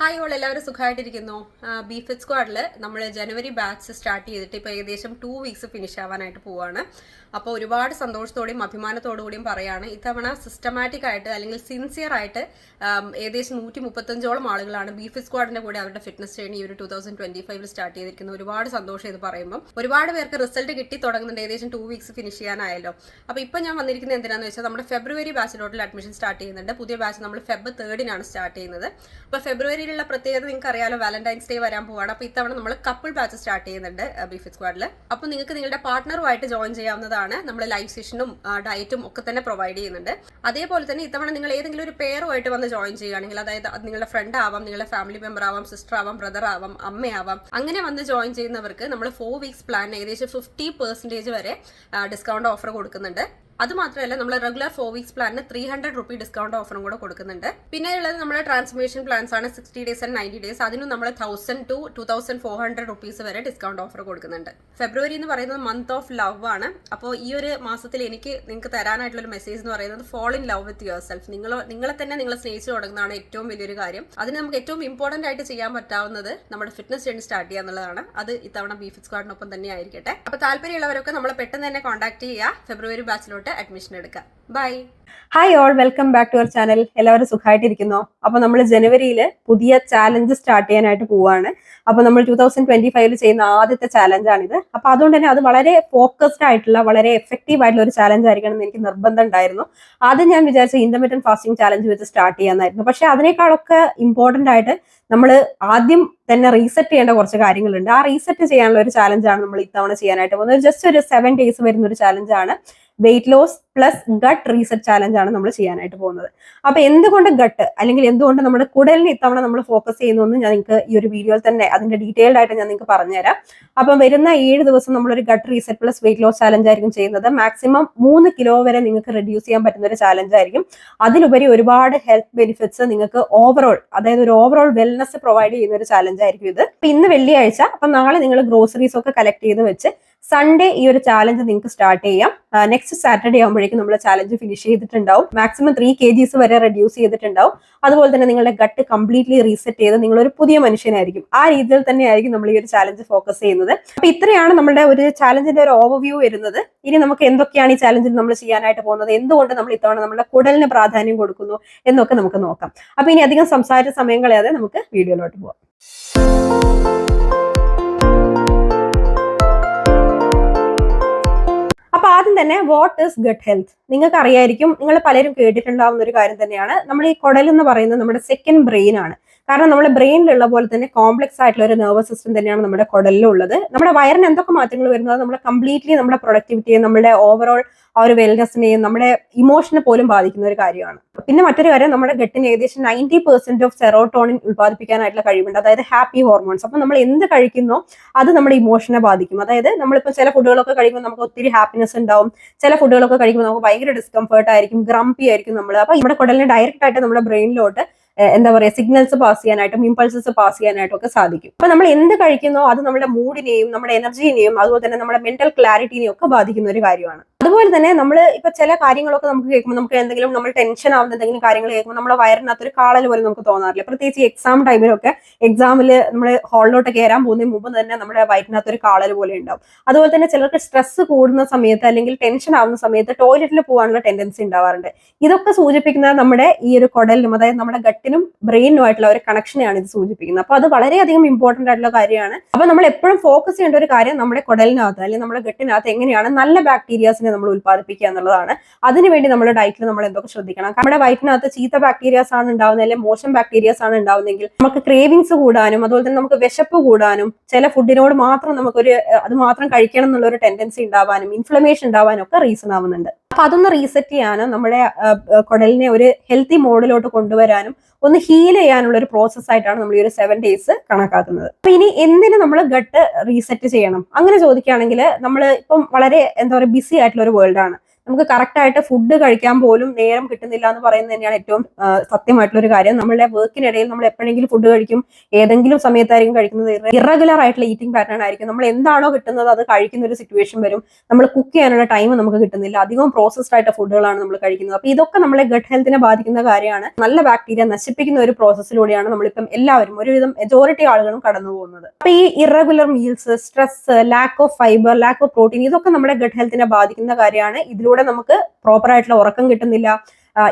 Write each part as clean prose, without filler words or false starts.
Hi all എല്ലാവരും സുഖമായിട്ടിരിക്കുന്നു. Beef സ്ക്വാഡിൽ നമ്മൾ ജനുവരി ബാച്ച് സ്റ്റാർട്ട് ചെയ്തിട്ട് ഇപ്പോൾ ഏകദേശം 2 വീക്സ് ഫിനിഷ് ആവാനായിട്ട് പോവാണ്. അപ്പോൾ ഒരുപാട് സന്തോഷത്തോടെയും അഭിമാനത്തോടുകൂടിയും പറയാണ്, ഇത്തവണ സിസ്റ്റമാറ്റിക് ആയിട്ട് അല്ലെങ്കിൽ സിൻസിയർ ആയിട്ട് ഏകദേശം 135ഓളം ആളുകളാണ് ബീഫ് സ്ക്വാഡിന്റെ കൂടെ അവരുടെ ഫിറ്റ്നസ് ജേണി ഈ ഒരു 2025 സ്റ്റാർട്ട് ചെയ്തിരിക്കുന്നത്. ഒരുപാട് സന്തോഷം ഇത് പറയുമ്പോൾ. ഒരുപാട് പേർക്ക് റിസൾട്ട് കിട്ടി തുടങ്ങുന്നുണ്ട്. ഏകദേശം 2 വീക്സ് ഫിനിഷ് ചെയ്യാനായല്ലോ. അപ്പോൾ ഇപ്പോൾ ഞാൻ വന്നിരിക്കുന്നത് എന്തിനാണെന്ന് വെച്ചാൽ നമ്മുടെ ഫെബ്രുവരി ബാച്ചിലോട്ടിൽ അഡ്മിഷൻ സ്റ്റാർട്ട് ചെയ്യുന്നുണ്ട്. പുതിയ ബാച്ച് നമ്മൾ ഫെബ്രുവരി 3 സ്റ്റാർട്ട് ചെയ്യുന്നത്. അപ്പോൾ ഫെബ്രുവരി പ്രത്യേകത നിങ്ങൾക്ക് അറിയാലോ, വാലന്റൈൻസ് ഡേ വരാൻ പോവാണ്. അപ്പോൾ ഇത്തവണ നമ്മൾ കപ്പിൾ ബാച്ച് സ്റ്റാർട്ട് ചെയ്യുന്നുണ്ട് ബീഫ് സ്ക്വാഡിൽ. അപ്പോൾ നിങ്ങൾക്ക് നിങ്ങളുടെ പാർട്ട്ണറുമായിട്ട് ജോയിൻ ചെയ്യാവുന്നതാണ്. നമ്മൾ ലൈവ് സെഷനും ഡയറ്റും ഒക്കെ തന്നെ പ്രൊവൈഡ് ചെയ്യുന്നുണ്ട്. അതേപോലെ തന്നെ ഇത്തവണ നിങ്ങൾ ഏതെങ്കിലും ഒരു പെയറുമായിട്ട് വന്ന് ജോയിൻ ചെയ്യുകയാണെങ്കിൽ, അതായത് നിങ്ങളുടെ ഫ്രണ്ട് ആവാം, നിങ്ങളുടെ ഫാമിലി മെമ്പർ ആവാം, സിസ്റ്റർ ആവാം, ബ്രദർ ആവാം, അമ്മയാവാം, അങ്ങനെ വന്ന് ജോയിൻ ചെയ്യുന്നവർക്ക് നമ്മൾ 4 വീക്സ് പ്ലാൻ ഏകദേശം 50% വരെ ഡിസ്കൗണ്ട് ഓഫർ കൊടുക്കുന്നുണ്ട്. അത് മാത്രമല്ല, നമ്മൾ റെഗുലർ 4 വീക്സ് പ്ലാനിന് 300 റുപ്പീ ഡിസ്കൗണ്ട് ഓഫറും കൂടെ കൊടുക്കുന്നുണ്ട്. പിന്നെ ഉള്ളത് നമ്മുടെ ട്രാൻസ്ഫോർമേഷൻ പ്ലാൻസ് ആണ്, 60 ഡേയ്സ് ആൻഡ് 90 ഡേയ്സ്. അതിനും നമ്മൾ 1000 to 2400 റുപ്പീസ് വരെ ഡിസ്കൗണ്ട് ഓഫർ കൊടുക്കുന്നുണ്ട്. ഫെബ്രുവരി എന്ന് പറയുന്നത് മന്ത് ഓഫ് ലവ് ആണ്. അപ്പോൾ ഈ ഒരു മാസത്തിൽ നിങ്ങൾക്ക് തരാനായിട്ടുള്ള ഒരു മെസ്സേജ് എന്ന് പറയുന്നത് fall in love with yourself. നിങ്ങളെ തന്നെ നിങ്ങൾ സ്നേഹിച്ചു തുടങ്ങുന്നതാണ് ഏറ്റവും വലിയൊരു കാര്യം. അതിന് നമുക്ക് ഏറ്റവും ഇമ്പോർട്ടന്റ് ആയിട്ട് ചെയ്യാൻ പറ്റാവുന്നത് നമ്മുടെ ഫിറ്റ്നസ് ജേണി സ്റ്റാർട്ട് ചെയ്യുക എന്നുള്ളതാണ്. അത് ഇത്തവണ ബീഫ് സ്ക്വാഡിനൊപ്പം തന്നെ ആയിരിക്കട്ടെ. അപ്പോൾ താല്പര്യമുള്ളവരൊക്കെ നമ്മളെ പെട്ടെന്ന് തന്നെ കോൺടാക്ട് ചെയ്യുക. ഫെബ്രുവരി ബാച്ചിലോട്ട് അഡ്മിഷൻ എടുക്കാം. Bye. Hi all, welcome back to our channel. എല്ലാവരും സുഖമായിട്ടിരിക്കുന്നോ? അപ്പൊ നമ്മൾ ജനുവരിയിൽ പുതിയ ചാലഞ്ച് സ്റ്റാർട്ട് ചെയ്യാനായിട്ട് പോവാണ്. അപ്പൊ നമ്മൾ 2025 ചെയ്യുന്ന ആദ്യത്തെ ചാലഞ്ചാണിത്. അപ്പൊ അതുകൊണ്ട് തന്നെ അത് വളരെ ഫോക്കസ്ഡ് ആയിട്ടുള്ള, വളരെ എഫക്റ്റീവ് ആയിട്ടുള്ള ഒരു ചാലഞ്ച് ആയിരിക്കണം എന്ന് എനിക്ക് നിർബന്ധം ഉണ്ടായിരുന്നു. ആദ്യം ഞാൻ വിചാരിച്ച ഇന്റർമീഡിയറ്റ് ഫാസ്റ്റിംഗ് ചാലഞ്ച് വെച്ച് സ്റ്റാർട്ട് ചെയ്യാനായിരുന്നു. പക്ഷെ അതിനേക്കാളൊക്കെ ഇമ്പോർട്ടന്റ് ആയിട്ട് നമ്മൾ ആദ്യം തന്നെ റീസെറ്റ് ചെയ്യേണ്ട കുറച്ച് കാര്യങ്ങളുണ്ട്. ആ റീസെറ്റ് ചെയ്യാനുള്ള ഒരു ചാലഞ്ചാണ് നമ്മൾ ഇത്തവണ ചെയ്യാനായിട്ട് പോകുന്നത്. ജസ്റ്റ് ഒരു 7 ഡേയ്സ് വരുന്ന ഒരു ചാലഞ്ചാണ്. Weight loss plus gut reset challenge ആണ് നമ്മൾ ചെയ്യാനായിട്ട് പോകുന്നത്. അപ്പൊ എന്തുകൊണ്ട് ഗട്ട്, അല്ലെങ്കിൽ എന്തുകൊണ്ട് നമ്മുടെ കുടലിന് ഇത്തവണ നമ്മൾ ഫോക്കസ് ചെയ്യുന്നു ഞാൻ നിങ്ങൾക്ക് ഈ ഒരു വീഡിയോയിൽ തന്നെ അതിന്റെ ഡീറ്റെയിൽഡ് ആയിട്ട് ഞാൻ നിങ്ങൾക്ക് പറഞ്ഞുതരാം. അപ്പം വരുന്ന 7 ദിവസം നമ്മളൊരു gut reset plus weight loss challenge ആയിരിക്കും ചെയ്യുന്നത്. മാക്സിമം 3 കിലോ വരെ നിങ്ങൾക്ക് റെഡ്യൂസ് ചെയ്യാൻ പറ്റുന്ന ഒരു ചാലഞ്ച് ആയിരിക്കും. അതിലുപരി ഒരുപാട് ഹെൽത്ത് ബെനിഫിറ്റ്സ് നിങ്ങൾക്ക് ഓവറോൾ, അതായത് ഒരു ഓവറോൾ വെൽനെസ് പ്രൊവൈഡ് ചെയ്യുന്ന ഒരു ചാലഞ്ച് ആയിരിക്കും ഇത്. അപ്പൊ ഇന്ന് വെള്ളിയാഴ്ച, അപ്പൊ നാളെ നിങ്ങൾ ഗ്രോസറീസ് ഒക്കെ കളക്ട് ചെയ്ത് വെച്ച് സൺഡേ ഈ ഒരു ചാലഞ്ച് നിങ്ങൾക്ക് സ്റ്റാർട്ട് ചെയ്യാം. നെക്സ്റ്റ് സാറ്റർഡേ ആകുമ്പോഴേക്കും നമ്മൾ ചാലഞ്ച് ഫിനിഷ് ചെയ്തിട്ടുണ്ടാവും. മാക്സിമം 3 kgs വരെ റെഡ്യൂസ് ചെയ്തിട്ടുണ്ടാവും. അതുപോലെ തന്നെ നിങ്ങളുടെ ഗട്ട് കംപ്ലീറ്റ്ലി റീസെറ്റ് ചെയ്ത് നിങ്ങളൊരു പുതിയ മനുഷ്യനായിരിക്കും. ആ രീതിയിൽ തന്നെയായിരിക്കും നമ്മൾ ഈ ഒരു ചാലഞ്ച് ഫോക്കസ് ചെയ്യുന്നത്. അപ്പൊ ഇത്രയാണ് നമ്മുടെ ഒരു ചാലഞ്ചിന്റെ ഒരു ഓവർവ്യൂ വരുന്നത്. ഇനി നമുക്ക് എന്തൊക്കെയാണ് ഈ ചാലഞ്ചിൽ നമ്മൾ ചെയ്യാനായിട്ട് പോകുന്നത്, എന്തുകൊണ്ട് നമ്മൾ ഇത്തവണ നമ്മുടെ കുടലിന് പ്രാധാന്യം കൊടുക്കുന്നു എന്നൊക്കെ നമുക്ക് നോക്കാം. അപ്പൊ ഇനി അധികം സംസാരിച്ച സമയം കളയാതെ നമുക്ക് വീഡിയോയിലോട്ട് പോവാം. അപ്പൊ ആദ്യം തന്നെ, വാട്ട് ഈസ് ഗട്ട് ഹെൽത്ത്? നിങ്ങൾക്ക് അറിയായിരിക്കും, നിങ്ങൾ പലരും കേട്ടിട്ടുണ്ടാവുന്ന ഒരു കാര്യം തന്നെയാണ്. നമ്മൾ ഈ കുടൽ എന്ന് പറയുന്നത് നമ്മുടെ സെക്കൻഡ് ബ്രെയിൻ ആണ്. കാരണം നമ്മുടെ ബ്രെയിനിലുള്ള പോലെ തന്നെ കോംപ്ലക്സ് ആയിട്ടുള്ള ഒരു നെർവസ് സിസ്റ്റം തന്നെയാണ് നമ്മുടെ കുടലിലുള്ളത്. നമ്മുടെ വയറിന് എന്തൊക്കെ മാറ്റങ്ങൾ വരുന്നത് നമ്മുടെ കംപ്ലീറ്റ്ലി നമ്മുടെ പ്രൊഡക്ടിവിറ്റിയെയും നമ്മുടെ ഓവറോൾ ആ ഒരു വെൽനെസ്സിനെയും നമ്മുടെ ഇമോഷനെ പോലും ബാധിക്കുന്ന ഒരു കാര്യമാണ്. പിന്നെ മറ്റൊരു കാര്യം, നമ്മുടെ ഗട്ടിന് ഏകദേശം 90% ഓഫ് സെറോട്ടോണിൻ ഉത്പാദിപ്പിക്കാനായിട്ടുള്ള കഴിവുണ്ട്, അതായത് ഹാപ്പി ഹോർമോൺസ്. അപ്പൊ നമ്മൾ എന്ത് കഴിക്കുന്നോ അത് നമ്മുടെ ഇമോഷനെ ബാധിക്കും. അതായത് നമ്മളിപ്പോൾ ചില ഫുഡുകളൊക്കെ കഴിക്കുമ്പോൾ നമുക്ക് ഒത്തിരി ഹാപ്പിനെസ് ഉണ്ടാവും. ചില ഫുഡുകളൊക്കെ കഴിക്കുമ്പോൾ നമുക്ക് ഭയങ്കര ഡിസ്കംഫേർട്ട് ആയിരിക്കും, ഗ്രംപി ആയിരിക്കും നമ്മൾ. അപ്പൊ നമ്മുടെ കുടലിനെ ഡയറക്റ്റ് ആയിട്ട് നമ്മുടെ ബ്രെയിനിലോട്ട് എന്താ പറയുക, സിഗ്നൽസ് പാസ് ചെയ്യാനായിട്ടും ഇമ്പൾസസ് പാസ് ചെയ്യാനായിട്ടും ഒക്കെ സാധിക്കും. അപ്പൊ നമ്മൾ എന്ത് കഴിക്കുന്നോ അത് നമ്മുടെ മൂഡിനെയും നമ്മുടെ എനർജിനെയും അതുപോലെ തന്നെ നമ്മുടെ മെന്റൽ ക്ലാരിറ്റിനെയും ഒക്കെ ബാധിക്കുന്ന ഒരു കാര്യമാണ്. അതുപോലെ തന്നെ നമ്മൾ ഇപ്പൊ ചില കാര്യങ്ങളൊക്കെ നമുക്ക് കേൾക്കുമ്പോൾ, നമുക്ക് എന്തെങ്കിലും നമ്മൾ ടെൻഷൻ ആവുന്ന എന്തെങ്കിലും കാര്യങ്ങൾ കേൾക്കുമ്പോൾ നമ്മുടെ വയറിനകത്തൊരു കാളൽ പോലെ നമുക്ക് തോന്നാറില്ല. പ്രത്യേകിച്ച് എക്സാം ടൈമിലൊക്കെ, എക്സാമിൽ നമ്മൾ ഹാളിലോട്ട് കയറാൻ പോകുന്നതിന് മുമ്പ് തന്നെ നമ്മുടെ വയറ്റിനകത്തൊരു കാളൽ പോലെ ഉണ്ടാവും. അതുപോലെ തന്നെ ചിലർക്ക് സ്ട്രെസ് കൂടുന്ന സമയത്ത് അല്ലെങ്കിൽ ടെൻഷൻ ആവുന്ന സമയത്ത് ടോയ്ലറ്റിൽ പോകാനുള്ള ടെൻഡൻസി ഉണ്ടാവാറുണ്ട്. ഇതൊക്കെ സൂചിപ്പിക്കുന്നത് നമ്മുടെ ഈ ഒരു കുടലിനും, അതായത് നമ്മുടെ ഗട്ടിനും ബ്രെയിനുമായിട്ടുള്ള ഒരു കണക്ഷനെയാണ് ഇത് സൂചിപ്പിക്കുന്നത്. അപ്പൊ അത് വളരെയധികം ഇമ്പോർട്ടന്റ് ആയിട്ടുള്ള കാര്യമാണ്. അപ്പൊ നമ്മൾ എപ്പോഴും ഫോക്കസ് ചെയ്യേണ്ട ഒരു കാര്യം നമ്മുടെ കുടലിനകത്ത് അല്ലെങ്കിൽ നമ്മുടെ ഗട്ടിനകത്ത് എങ്ങനെയാണ് നല്ല ബാക്ടീരിയാസിനെ നമ്മൾ ഉത്പാദിപ്പിക്കുക എന്നുള്ളതാണ്. അതിനുവേണ്ടി നമ്മുടെ ഡയറ്റിൽ നമ്മൾ എന്തൊക്കെ ശ്രദ്ധിക്കണം. നമ്മുടെ വയറ്റിനകത്ത് ചീത്ത ബാക്ടീരിയാസ് ആണ് ഉണ്ടാവുന്നത് അല്ലെങ്കിൽ മോശം ബാക്ടീരിയാസ് ആണ് ഉണ്ടാവുന്നതെങ്കിൽ നമുക്ക് ക്രേവിങ്സ് കൂടാനും അതുപോലെ തന്നെ നമുക്ക് വിശപ്പ് കൂടാനും ചില ഫുഡിനോട് മാത്രം അത് മാത്രം കഴിക്കണം എന്നുള്ള ഒരു ടെൻഡൻസി ഉണ്ടാവാനും ഇൻഫ്ലമേഷൻ ഉണ്ടാവാനും ഒക്കെ റീസൺ ആവുന്നുണ്ട്. അപ്പൊ അതൊന്ന് റീസെറ്റ് ചെയ്യാനും നമ്മുടെ കുടലിനെ ഒരു ഹെൽത്തി മോഡിലോട്ട് കൊണ്ടുവരാനും ഒന്ന് ഹീൽ ചെയ്യാനുള്ള ഒരു പ്രോസസ് ആയിട്ടാണ് നമ്മൾ ഈ ഒരു 7 ഡേയ്സ് കണക്കാക്കുന്നത്. അപ്പൊ ഇനി എന്തിനു നമ്മൾ ഗട്ട് റീസെറ്റ് ചെയ്യണം അങ്ങനെ ചോദിക്കുകയാണെങ്കിൽ, നമ്മൾ ഇപ്പം വളരെ എന്താ പറയുക ബിസി ആയിട്ടുള്ള ഒരു വേൾഡ് ആണ്. നമുക്ക് കറക്റ്റ് ആയിട്ട് ഫുഡ് കഴിക്കാൻ പോലും നേരം കിട്ടുന്നില്ല എന്ന് പറയുന്നത് തന്നെയാണ് ഏറ്റവും സത്യമായിട്ടുള്ള ഒരു കാര്യം. നമ്മളുടെ വർക്കിനിടയിൽ നമ്മൾ എപ്പോഴെങ്കിലും ഫുഡ് കഴിക്കും, ഏതെങ്കിലും സമയത്തായിരിക്കും കഴിക്കുന്നത്. ഇറഗുലർ ആയിട്ടുള്ള ഈറ്റിംഗ് പാറ്റേൺ ആയിരിക്കും. നമ്മൾ എന്താണോ കിട്ടുന്നത് അത് കഴിക്കുന്ന ഒരു സിറ്റുവേഷൻ വരും. നമ്മൾ കുക്ക് ചെയ്യാനുള്ള ടൈം നമുക്ക് കിട്ടുന്നില്ല. അധികം പ്രോസസ്ഡ് ആയിട്ട് ഫുഡുകളാണ് നമ്മൾ കഴിക്കുന്നത്. അപ്പൊ ഇതൊക്കെ നമ്മളെ ഗട്ട് ഹെൽത്തിനെ ബാധിക്കുന്ന കാര്യമാണ്. നല്ല ബാക്ടീരിയ നശിപ്പിക്കുന്ന ഒരു പ്രോസസ്സിലൂടെയാണ് നമ്മളിപ്പം എല്ലാവരും ഒരുവിധം മെജോറിറ്റി ആളുകളും കടന്നു പോകുന്നത്. അപ്പൊ ഈ irregular meals, stress, lack of fibre, lack of protein, ഇതൊക്കെ നമ്മുടെ ഗട്ട് ഹെൽത്തിനെ ബാധിക്കുന്ന കാര്യമാണ്. ഇതിലൂടെ നമുക്ക് പ്രോപ്പർ ആയിട്ടുള്ള ഉറക്കം കിട്ടുന്നില്ല,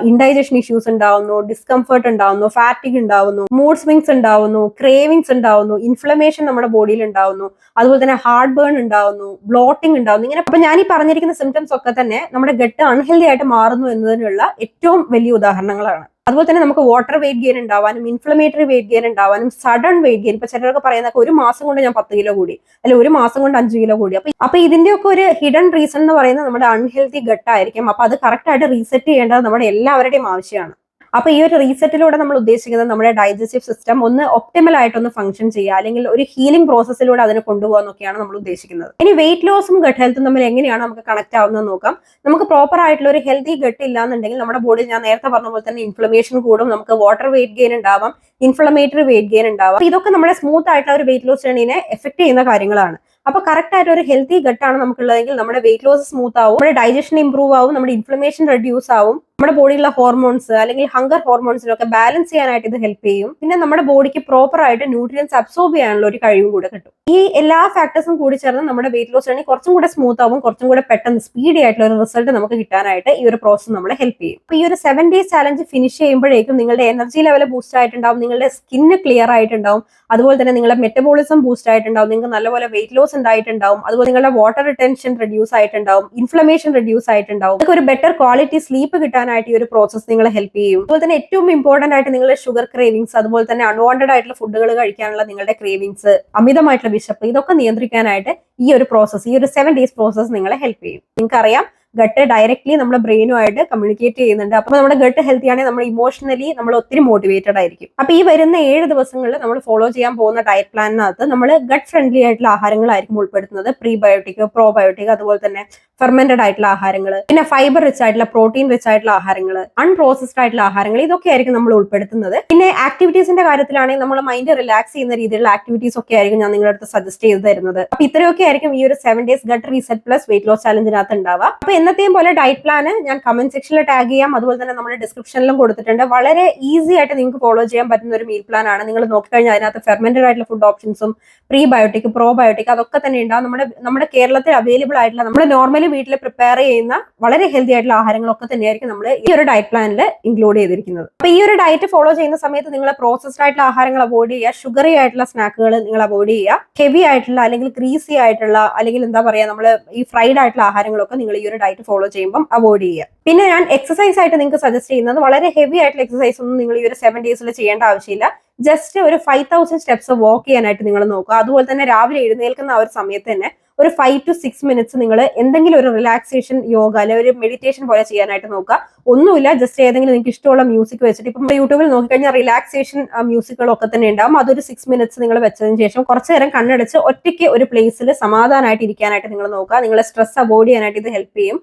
ഇൻഡൈജഷൻ ഇഷ്യൂസ് ഉണ്ടാവുന്നു, ഡിസ്കംഫർട്ട് ഉണ്ടാവുന്നു, ഫാറ്റിക് ഉണ്ടാവുന്നു, മൂഡ് സ്വിങ്സ് ഉണ്ടാവുന്നു, ക്രേവിങ്സ് ഉണ്ടാവുന്നു, ഇൻഫ്ലമേഷൻ നമ്മുടെ ബോഡിയിൽ ഉണ്ടാവുന്നു, അതുപോലെ തന്നെ ഹാർട്ട് ബേൺ ഉണ്ടാവുന്നു, ബ്ലോട്ടിംഗ് ഉണ്ടാവുന്നു. ഇങ്ങനെ അപ്പൊ ഞാൻ ഈ പറഞ്ഞിരിക്കുന്ന സിംറ്റംസ് ഒക്കെ തന്നെ നമ്മുടെ ഗട്ട് അൺഹെൽത്തി ആയിട്ട് മാറുന്നു എന്നതിനുള്ള ഏറ്റവും വലിയ ഉദാഹരണങ്ങളാണ്. അതുപോലെ തന്നെ നമുക്ക് വാട്ടർ വെയിറ്റ് ഗെയിൻ ഉണ്ടാവാനും, ഇൻഫ്ലമേറ്ററി വെയിറ്റ് ഗെയിൻ ഉണ്ടാവാനും, സഡൻ വെയിറ്റ് ഗെയിൻ. ഇപ്പൊ ചിലരൊക്കെ പറയുന്നതൊക്കെ ഒരു മാസം കൊണ്ട് ഞാൻ 10 കിലോ കൂടി, അല്ലെ ഒരു മാസം കൊണ്ട് 5 കിലോ കൂടി. അപ്പൊ ഇതിന്റെയൊക്കെ ഒരു ഹിഡൻ റീസൺ എന്ന് പറയുന്നത് നമ്മുടെ അൺഹെൽത്തി ഗട്ട് ആയിരിക്കും. അപ്പൊ അത് കറക്റ്റ് ആയിട്ട് റീസെറ്റ് ചെയ്യേണ്ടത് നമ്മുടെ എല്ലാവരുടെയും ആവശ്യമാണ്. അപ്പൊ ഈ ഒരു റീസെറ്റിലൂടെ നമ്മൾ ഉദ്ദേശിക്കുന്നത് നമ്മുടെ ഡൈജസ്റ്റീവ് സിസ്റ്റം ഒന്ന് ഒപ്റ്റിമൽ ആയിട്ടൊന്ന് ഫംഗ്ഷൻ ചെയ്യുക, അല്ലെങ്കിൽ ഒരു ഹീലിംഗ് പ്രോസസ്സിലൂടെ അതിനെ കൊണ്ടുപോകാന്നൊക്കെയാണ് നമ്മൾ ഉദ്ദേശിക്കുന്നത്. ഇനി വെയിറ്റ് ലോസും ഗട്ട് ഹെൽത്തും തമ്മിൽ എങ്ങനെയാണ് നമുക്ക് കണക്ട് ആവുന്നത് നോക്കാം. നമുക്ക് പ്രോപ്പർ ആയിട്ടുള്ള ഒരു ഹെൽത്തി ഗട്ട് ഇല്ലാന്നുണ്ടെങ്കിൽ നമ്മുടെ ബോഡിയിൽ ഞാൻ നേരത്തെ പറഞ്ഞ പോലെ തന്നെ ഇൻഫ്ലമേഷൻ കൂടും, നമുക്ക് വാട്ടർ വെയിറ്റ് ഗെയിൻ ഉണ്ടാവാം, ഇൻഫ്ലമേറ്ററി വെയിറ്റ് ഗെയിൻ ഉണ്ടാവാം. ഇതൊക്കെ നമ്മുടെ സ്മൂത്ത് ആയിട്ടുള്ള ഒരു വെയിറ്റ് ലോസ് ജേർണിനെ എഫക്ട് ചെയ്യുന്ന കാര്യങ്ങളാണ്. അപ്പൊ കറക്റ്റ് ആയിട്ട് ഒരു ഹെൽത്തി ഗട്ടാണ് നമുക്കുള്ളതെങ്കിൽ നമ്മുടെ വെയിറ്റ് ലോസ് സ്മൂത്ത് ആവും, നമ്മുടെ ഡൈജഷൻ ഇംപ്രൂവ് ആവും, നമ്മുടെ ഇൻഫ്ലമേഷൻ റെഡ്യൂസ് ആവും, നമ്മുടെ ബോഡിയിലുള്ള ഹോർമോൺസ് അല്ലെങ്കിൽ ഹങ്കർ ഹോർമോൺസിനൊക്കെ ബാലൻസ് ചെയ്യാനായിട്ട് ഇത് ഹെൽപ്പ് ചെയ്യും. പിന്നെ നമ്മുടെ ബോഡിക്ക് പ്രോപ്പർ ആയിട്ട് ന്യൂട്രിയൻസ് അബ്സോർബ് ചെയ്യാനുള്ള ഒരു കഴിവും കൂടെ കിട്ടും. ഈ എല്ലാ ഫാക്ടേഴ്സും കൂടി ചേർന്ന് നമ്മുടെ വെയിറ്റ് ലോസ് ജേർണി കുറച്ചും കൂടെ സ്മൂത്ത് ആവും, കുറച്ചും കൂടെ പെട്ടെന്ന് സ്പീഡി ആയിട്ടുള്ള ഒരു റിസൾട്ട് നമുക്ക് കിട്ടാനായിട്ട് ഈ ഒരു പ്രോസസ് നമ്മളെ ഹെൽപ്പ് ചെയ്യും. അപ്പൊ ഈ ഒരു 7 days ചാലഞ്ച് ഫിനിഷ് ചെയ്യുമ്പോഴേക്കും നിങ്ങളുടെ എനർജി ലെവൽ ബൂസ്റ്റ് ആയിട്ടുണ്ടാവും, നിങ്ങളുടെ സ്കിന്ന് ക്ലിയർ ആയിട്ടുണ്ടാവും, അതുപോലെ തന്നെ നിങ്ങളുടെ മെറ്റബോളിസം ബൂസ്റ്റ് ആയിട്ടുണ്ടാവും, നിങ്ങൾക്ക് നല്ലപോലെ വെയിറ്റ് ലോസ് ഉണ്ടായിട്ടുണ്ടാവും, അതുപോലെ നിങ്ങളുടെ വാട്ടർ റിട്ടൻഷൻ റെഡ്യൂസ് ആയിട്ടുണ്ടാവും, ഇൻഫ്ലമേഷൻ റെഡ്യൂസ് ആയിട്ടുണ്ടാവും, നിങ്ങൾക്ക് ഒരു ബെറ്റർ ക്വാളിറ്റി സ്ലീപ്പ് കിട്ടാനായിട്ട് ഈ ഒരു പ്രോസസ് നിങ്ങളെ ഹെൽപ്പ് ചെയ്യും. അതുപോലെ തന്നെ ഏറ്റവും ഇമ്പോർട്ടന്റ് ആയിട്ട് നിങ്ങളുടെ ഷുഗർ ക്രേവിങ്സ്, അതുപോലെ തന്നെ അൺവാണ്ടഡ് ആയിട്ടുള്ള ഫുഡുകൾ കഴിക്കാനുള്ള നിങ്ങളുടെ ക്രേവിങ്സ്, അമിതമായിട്ടുള്ള വിശപ്പ്, ഇതൊക്കെ നിയന്ത്രിക്കാനായിട്ട് ഈ ഒരു പ്രോസസ്, ഈ ഒരു 7 days പ്രോസസ് നിങ്ങളെ ഹെൽപ്പ് ചെയ്യും. നിങ്ങൾക്കറിയാം ഗട്ട് ഡയറക്ട്ലി നമ്മുടെ ബ്രെയിനുമായിട്ട് കമ്മ്യൂണിക്കേറ്റ് ചെയ്യുന്നുണ്ട്. അപ്പൊ നമ്മുടെ ഗട്ട് ഹെൽത്തി ആണെങ്കിൽ നമ്മൾ ഇമോഷണലി നമ്മൾ ഒത്തിരി മോട്ടിവേറ്റഡ് ആയിരിക്കും. അപ്പൊ ഈ വരുന്ന 7 ദിവസങ്ങളിൽ നമ്മൾ ഫോളോ ചെയ്യാൻ പോകുന്ന ഡയറ്റ് പ്ലാനിനകത്ത് നമ്മൾ ഗട്ട് ഫ്രണ്ട്ലി ആയിട്ടുള്ള ആഹാരങ്ങളായിരിക്കും ഉൾപ്പെടുത്തുന്നത്. പ്രീബയോട്ടിക്, പ്രോബയോട്ടിക്, അതുപോലെ തന്നെ ഫെർമെന്റഡ് ആയിട്ടുള്ള ആഹാരങ്ങൾ, പിന്നെ ഫൈബർ റിച്ച് ആയിട്ടുള്ള, പ്രോട്ടീൻ റിച്ച് ആയിട്ടുള്ള ആഹാരങ്ങൾ, അൺപ്രോസസ്ഡ് ആയിട്ടുള്ള ആഹാരങ്ങൾ, ഇതൊക്കെ ആയിരിക്കും നമ്മൾ ഉൾപ്പെടുത്തുന്നത്. പിന്നെ ആക്ടിവിറ്റീസിന്റെ കാര്യത്തിലാണെങ്കിൽ നമ്മൾ മൈൻഡ് റിലാക്സ് ചെയ്യുന്ന രീതിയിലുള്ള ആക്ടിവിറ്റീസ് ഒക്കെ ആയിരിക്കും ഞാൻ നിങ്ങളുടെ അടുത്ത് സജസ്റ്റ് ചെയ്ത് തരുന്നത്. അപ്പൊ ഇത്രയൊക്കെ ആയിരിക്കും ഈ ഒരു 7 days gut reset plus weight loss ചാലഞ്ചിനകത്ത് ഉണ്ടാവുക. അപ്പൊ എന്നത്തെയും പോലെ ഡയറ്റ് പ്ലാന് ഞാൻ കമന്റ് സെക്ഷനിൽ ടാഗ് ചെയ്യാം, അതുപോലെ തന്നെ നമ്മുടെ ഡിസ്ക്രിപ്ഷനിലും കൊടുത്തിട്ടുണ്ട്. വളരെ ഈസി ആയിട്ട് നിങ്ങൾക്ക് ഫോളോ ചെയ്യാൻ പറ്റുന്ന ഒരു മീൽ പ്ലാൻ ആണ്. നിങ്ങൾ നോക്കിക്കഴിഞ്ഞാൽ അതിനകത്ത് ഫെർമെന്റഡ് ആയിട്ടുള്ള ഫുഡ് ഓപ്ഷൻസും പ്രീബയോട്ടിക്, പ്രോബയോട്ടിക്, അതൊക്കെ തന്നെ ഉണ്ടാവും. നമ്മുടെ കേരളത്തിൽ അവൈലബിൾ ആയിട്ടുള്ള നമ്മൾ നോർമലി വീട്ടിൽ പ്രിപ്പയർ ചെയ്യുന്ന വളരെ ഹെൽത്തി ആയിട്ടുള്ള ആഹാരങ്ങളൊക്കെ തന്നെയായിരിക്കും നമ്മൾ ഈ ഒരു ഡയറ്റ് പ്ലാനിൽ ഇൻക്ലൂഡ് ചെയ്തിരിക്കുന്നത്. അപ്പൊ ഈ ഒരു ഡയറ്റ് ഫോളോ ചെയ്യുന്ന സമയത്ത് നിങ്ങൾ പ്രോസസ്ഡ് ആയിട്ടുള്ള ആഹാരങ്ങൾ അവോയ്ഡ് ചെയ്യുക, ഷുഗറി ആയിട്ടുള്ള സ്നാക്കുകൾ നിങ്ങൾ അവോയ്ഡ് ചെയ്യുക, ഹെവി ആയിട്ടുള്ള അല്ലെങ്കിൽ ഗ്രീസി ആയിട്ടുള്ള അല്ലെങ്കിൽ എന്താ പറയാ നമ്മൾ ഈ ഫ്രൈഡ് ആയിട്ടുള്ള ആഹാരങ്ങളൊക്കെ നിങ്ങൾ ഈ ഒരു ഡയറ്റ് ഫോളോ ചെയ്യുമ്പോൾ അവോയ്ഡ് ചെയ്യുക. പിന്നെ ഞാൻ എക്സസൈസ് ആയിട്ട് നിങ്ങൾക്ക് സജസ്റ്റ് ചെയ്യുന്നത് വളരെ ഹെവി ആയിട്ടുള്ള എക്സസൈസ് ഒന്നും നിങ്ങൾ ഈ ഒരു 7 days ചെയ്യേണ്ട ആവശ്യമില്ല. ജസ്റ്റ് ഒരു 5000 steps വാക്ക് ചെയ്യാനായിട്ട് നിങ്ങൾ നോക്കുക. അതുപോലെ തന്നെ രാവിലെ എഴുന്നേൽക്കുന്ന ആ ഒരു സമയത്ത് തന്നെ ഒരു 5 to 6 minutes നിങ്ങൾ എന്തെങ്കിലും ഒരു റിലാക്സേഷൻ യോഗ അല്ലെങ്കിൽ ഒരു മെഡിറ്റേഷൻ പോലെ ചെയ്യാനായിട്ട് നോക്കുക. ഒന്നുമില്ല, ജസ്റ്റ് ഏതെങ്കിലും നിങ്ങൾക്ക് ഇഷ്ടമുള്ള മ്യൂസിക് വെച്ചിട്ട്, ഇപ്പം യൂട്യൂബിൽ നോക്കിക്കഴിഞ്ഞാൽ റിലാക്സേഷൻ മ്യൂസിക്കുകളൊക്കെ തന്നെ ഉണ്ടാവും. അതൊരു 6 minutes നിങ്ങൾ വെച്ചതിന് ശേഷം കുറച്ചു നേരം കണ്ണടച്ച് ഒറ്റയ്ക്ക് ഒരു പ്ലേസിൽ സമാധാനമായിട്ട് ഇരിക്കാനായിട്ട് നിങ്ങൾ നോക്കുക. നിങ്ങളെ സ്ട്രെസ് അവോയ്ഡ് ചെയ്യാനായിട്ട് ഇത് ഹെൽപ്പ് ചെയ്യും.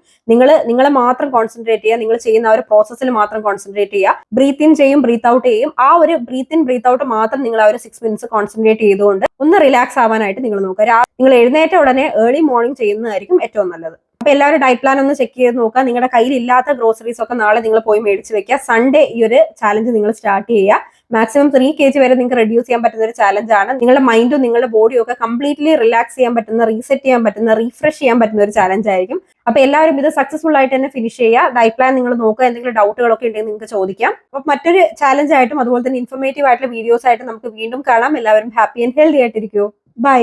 നിങ്ങളെ മാത്രം കോൺസെൻട്രേറ്റ് ചെയ്യുക, നിങ്ങൾ ചെയ്യുന്ന ആ ഒരു പ്രോസസ്സിൽ മാത്രം കോൺസെൻട്രേറ്റ് ചെയ്യുക. ബ്രീത്ത് ഇൻ ചെയ്യും, ബ്രീത്ത് ഔട്ട് ചെയ്യും. ആ ഒരു ബ്രീത്ത് ഇൻ ബ്രീത്ത് ഔട്ട് മാത്രം നിങ്ങൾ ആ ഒരു 6 minutes കോൺസെൻട്രേറ്റ് ചെയ്തുകൊണ്ട് ഒന്ന് റിലാക്സ് ആവാനായിട്ട് നിങ്ങൾ നോക്കുക. നിങ്ങൾ എഴുന്നേറ്റ ഉടനെ ഏർലി മോർണിംഗ് ചെയ്യുന്നതായിരിക്കും ഏറ്റവും നല്ലത്. അപ്പൊ എല്ലാവരും ഡയറ്റ് പ്ലാൻ ഒന്ന് ചെക്ക് ചെയ്ത് നോക്കുക. നിങ്ങളുടെ കയ്യിൽ ഇല്ലാത്ത ഗ്രോസറീസ് ഒക്കെ നാളെ നിങ്ങൾ പോയി മേടിച്ച് വെക്കുക. സൺഡേ ഈ ഒരു ചാലഞ്ച് നിങ്ങൾ സ്റ്റാർട്ട് ചെയ്യുക. മാക്സിമം 3 kg വരെ നിങ്ങൾക്ക് റെഡ്യൂസ് ചെയ്യാൻ പറ്റുന്ന ഒരു ചാലഞ്ച് ആണ്. നിങ്ങളുടെ മൈൻഡും നിങ്ങളുടെ ബോഡിയും ഒക്കെ കംപ്ലീറ്റ്ലി റിലാക്സ് ചെയ്യാൻ പറ്റുന്ന, റീസെറ്റ് ചെയ്യാൻ പറ്റുന്ന, റീഫ്രഷ് ചെയ്യാൻ പറ്റുന്ന ഒരു ചാലഞ്ച് ആയിരിക്കും. അപ്പൊ എല്ലാവരും ഇത് സക്സസ്ഫുൾ ആയിട്ട് തന്നെ ഫിനിഷ് ചെയ്യുക. ഡയറ്റ് പ്ലാൻ നിങ്ങൾ നോക്കുക. എന്തെങ്കിലും ഡൗട്ടുകളൊക്കെ ഉണ്ടെങ്കിൽ നിങ്ങൾക്ക് ചോദിക്കാം. അപ്പൊ മറ്റൊരു ചാലഞ്ച് ആയിട്ടും അതുപോലെ തന്നെ ഇൻഫോർമേറ്റീവ് ആയിട്ടുള്ള വീഡിയോസ് ആയിട്ട് നമുക്ക് വീണ്ടും കാണാം. എല്ലാവരും ഹാപ്പി ആൻഡ് ഹെൽത്തി ആയിട്ടിരിക്കൂ. ബൈ.